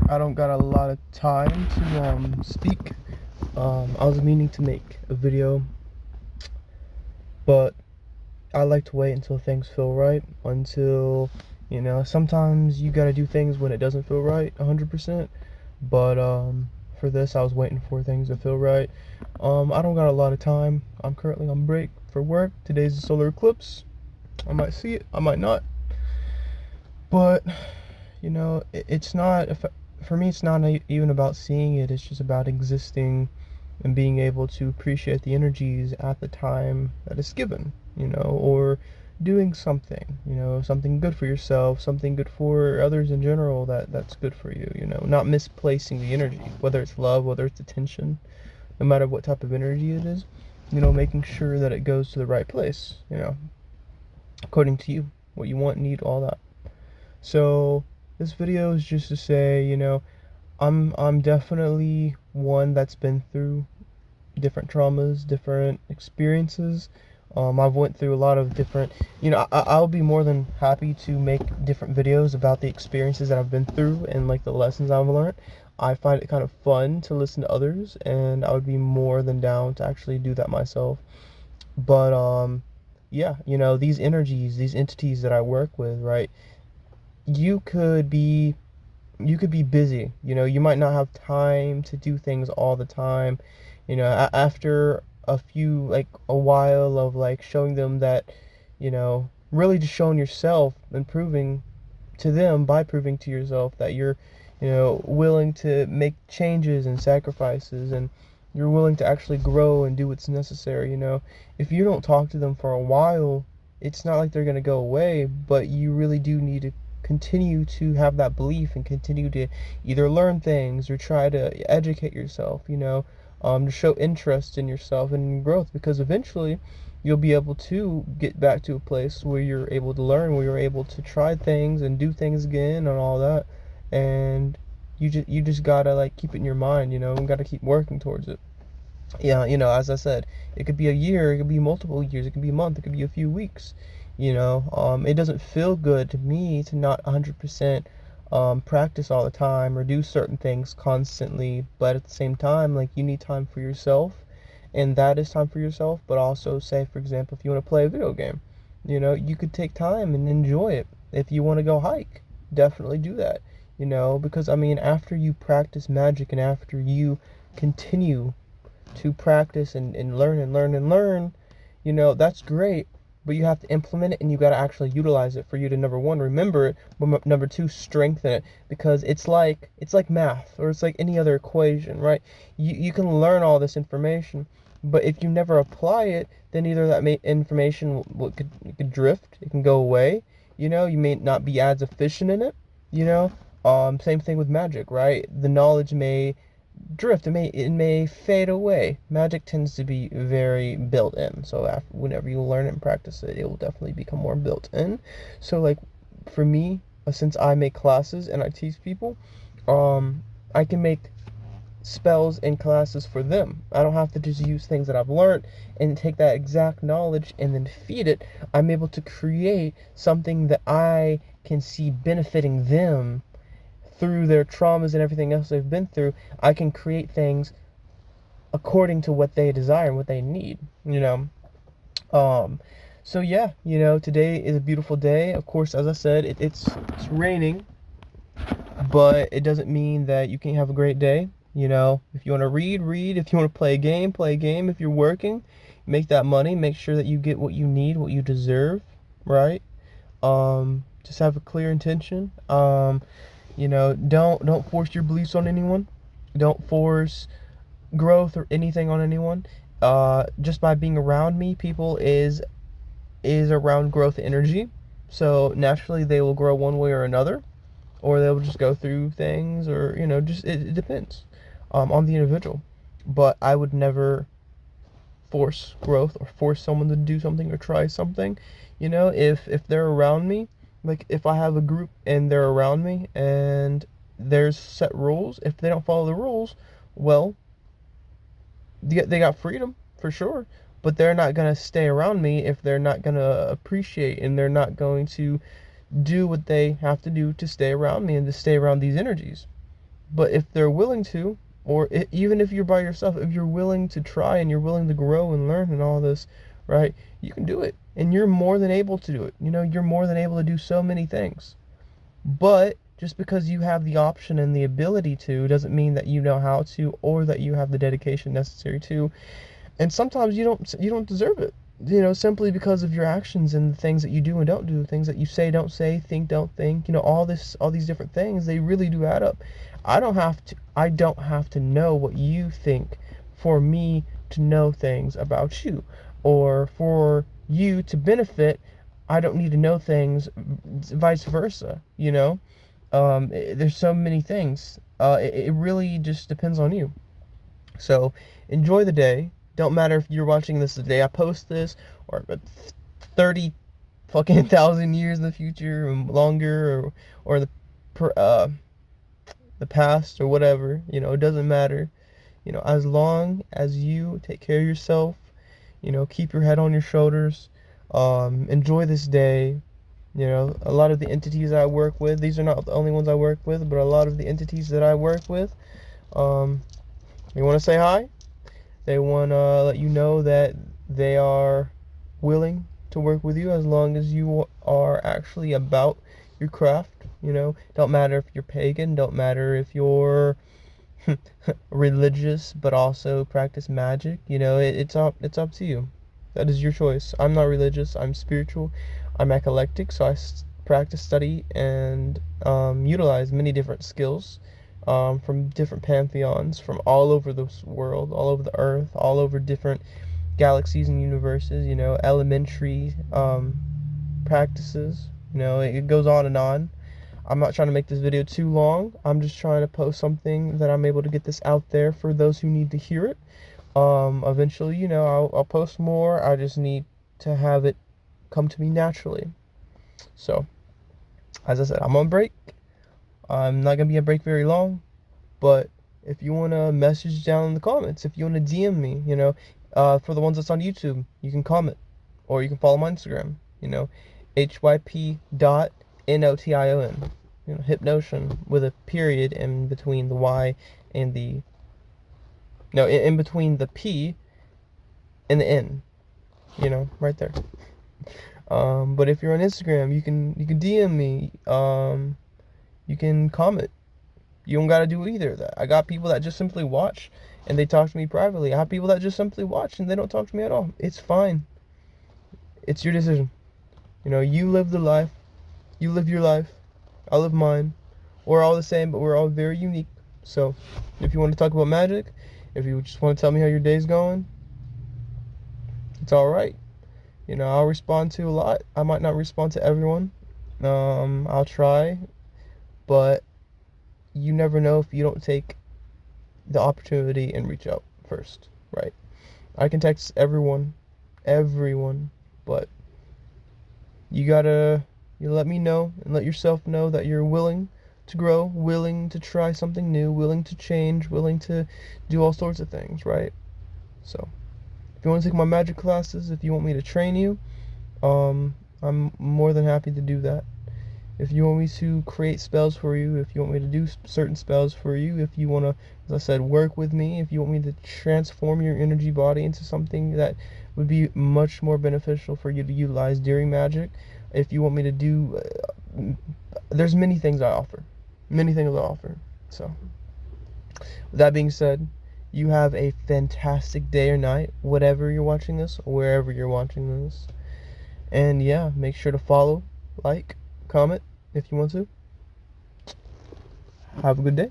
I don't got a lot of time to speak. I was meaning to make a video, but I like to wait until things feel right. Until sometimes you gotta do things when it doesn't feel right, 100%. But for this, I was waiting for things to feel right. I don't got a lot of time. I'm currently on break for work. Today's a solar eclipse. I might see it. I might not. But it's not. For me, it's not even about seeing it. It's just about existing and being able to appreciate the energies at the time that it's given. Or doing something. Something good for yourself, something good for others in general. That's good for you. Not misplacing the energy, whether it's love, whether it's attention, no matter what type of energy it is. Making sure that it goes to the right place. According to you, what you want, need, all that. So this video is just to say, I'm definitely one that's been through different traumas, different experiences. I've went through a lot of different, I'll be more than happy to make different videos about the experiences that I've been through and like the lessons I've learned. I find it kind of fun to listen to others, and I would be more than down to actually do that myself. But yeah, these energies, these entities that I work with, right? you could be you could be busy. You might not have time to do things all the time. After a while of like showing them that, really just showing yourself and proving to them by proving to yourself that you're, willing to make changes and sacrifices, and you're willing to actually grow and do what's necessary. If you don't talk to them for a while, it's not like they're going to go away, but you really do need to continue to have that belief and continue to either learn things or try to educate yourself, to show interest in yourself and in growth, because eventually you'll be able to get back to a place where you're able to learn, where you're able to try things and do things again and all that. And you just gotta like keep it in your mind, and gotta keep working towards it. Yeah, as I said, it could be a year, it could be multiple years, it could be a month, it could be a few weeks. It doesn't feel good to me to not 100% practice all the time or do certain things constantly, but at the same time, like, you need time for yourself, and that is time for yourself. But also, say for example, if you want to play a video game, you could take time and enjoy it. If you want to go hike, definitely do that. Because I mean, after you practice magic and after you continue to practice and learn and learn and learn, that's great. But you have to implement it, and you got to actually utilize it for you to, number one, remember it, but number two, strengthen it. Because it's like math, or it's like any other equation, right? You can learn all this information, but if you never apply it, then either that information could drift, it can go away. You may not be as efficient in it. Same thing with magic, right? The knowledge may drift. It may fade away. Magic tends to be very built in. So whenever you learn it and practice it, it will definitely become more built in. So like for me, since I make classes and I teach people, I can make spells and classes for them. I don't have to just use things that I've learned and take that exact knowledge and then feed it. I'm able to create something that I can see benefiting them through their traumas and everything else they've been through. I can create things according to what they desire and what they need, so yeah, today is a beautiful day. Of course, as I said, it's raining, but it doesn't mean that you can't have a great day. If you want to read. If you want to play a game, play a game. If you're working, make that money. Make sure that you get what you need, what you deserve, right? Just have a clear intention. Don't force your beliefs on anyone. Don't force growth or anything on anyone. Just by being around me, people is around growth energy. So naturally they will grow one way or another, or they'll just go through things, or just it depends on the individual. But I would never force growth or force someone to do something or try something. If they're around me, like if I have a group and they're around me and there's set rules, if they don't follow the rules, well, they got freedom for sure, but they're not going to stay around me if they're not going to appreciate, and they're not going to do what they have to do to stay around me and to stay around these energies. But if they're willing to, or even if you're by yourself, if you're willing to try and you're willing to grow and learn and all this, right, you can do it. And you're more than able to do it. You know, you're more than able to do so many things. But just because you have the option and the ability to doesn't mean that you know how to, or that you have the dedication necessary to. And sometimes you don't deserve it, you know, simply because of your actions and the things that you do and don't do, things that you say, don't say, think, don't think, you know, all these different things, they really do add up. I don't have to know what you think for me to know things about you, or for you to benefit. I don't need to know things, vice versa, you know. There's so many things. It really just depends on you. So enjoy the day. Don't matter if you're watching this the day I post this, or 30 fucking thousand years in the future, or longer, or the past, or whatever. You know, it doesn't matter. You know, as long as you take care of yourself, you know, keep your head on your shoulders, enjoy this day. You know, a lot of the entities I work with, these are not the only ones I work with, but a lot of the entities that I work with, they want to say hi. They want to let you know that they are willing to work with you, as long as you are actually about your craft. You know, don't matter if you're pagan, don't matter if you're religious, but also practice magic. You know, it's up to you. That is your choice. I'm not religious. I'm spiritual. I'm eclectic, so I practice, study, and utilize many different skills from different pantheons from all over the world, all over the earth, all over different galaxies and universes. You know, elementary practices. You know, it goes on and on. I'm not trying to make this video too long. I'm just trying to post something that I'm able to get this out there for those who need to hear it. Eventually, you know, I'll post more. I just need to have it come to me naturally. So, as I said, I'm on break. I'm not going to be on break very long. But if you want to message down in the comments, if you want to DM me, you know, for the ones that's on YouTube, you can comment. Or you can follow my Instagram, you know, hyp.notion. You know, Hypnotion, with a period in between the Y and the... No, in between the P and the N. You know, right there. But if you're on Instagram, you can DM me. You can comment. You don't gotta do either of that. I got people that just simply watch and they talk to me privately. I have people that just simply watch and they don't talk to me at all. It's fine. It's your decision. You know, you live the life. You live your life. I live mine. We're all the same, but we're all very unique. So, if you want to talk about magic, if you just want to tell me how your day's going, it's alright. You know, I'll respond to a lot. I might not respond to everyone. I'll try. But you never know if you don't take the opportunity and reach out first, right? I can text everyone, but you let me know and let yourself know that you're willing to grow, willing to try something new, willing to change, willing to do all sorts of things, right? So, if you want to take my magic classes, if you want me to train you, I'm more than happy to do that. If you want me to create spells for you, if you want me to do certain spells for you, if you want to, as I said, work with me, if you want me to transform your energy body into something that would be much more beneficial for you to utilize during magic, if you want me to do, there's many things I offer. Many things I offer. So, with that being said, you have a fantastic day or night, whatever you're watching this, wherever you're watching this. And yeah, make sure to follow, like, comment if you want to. Have a good day.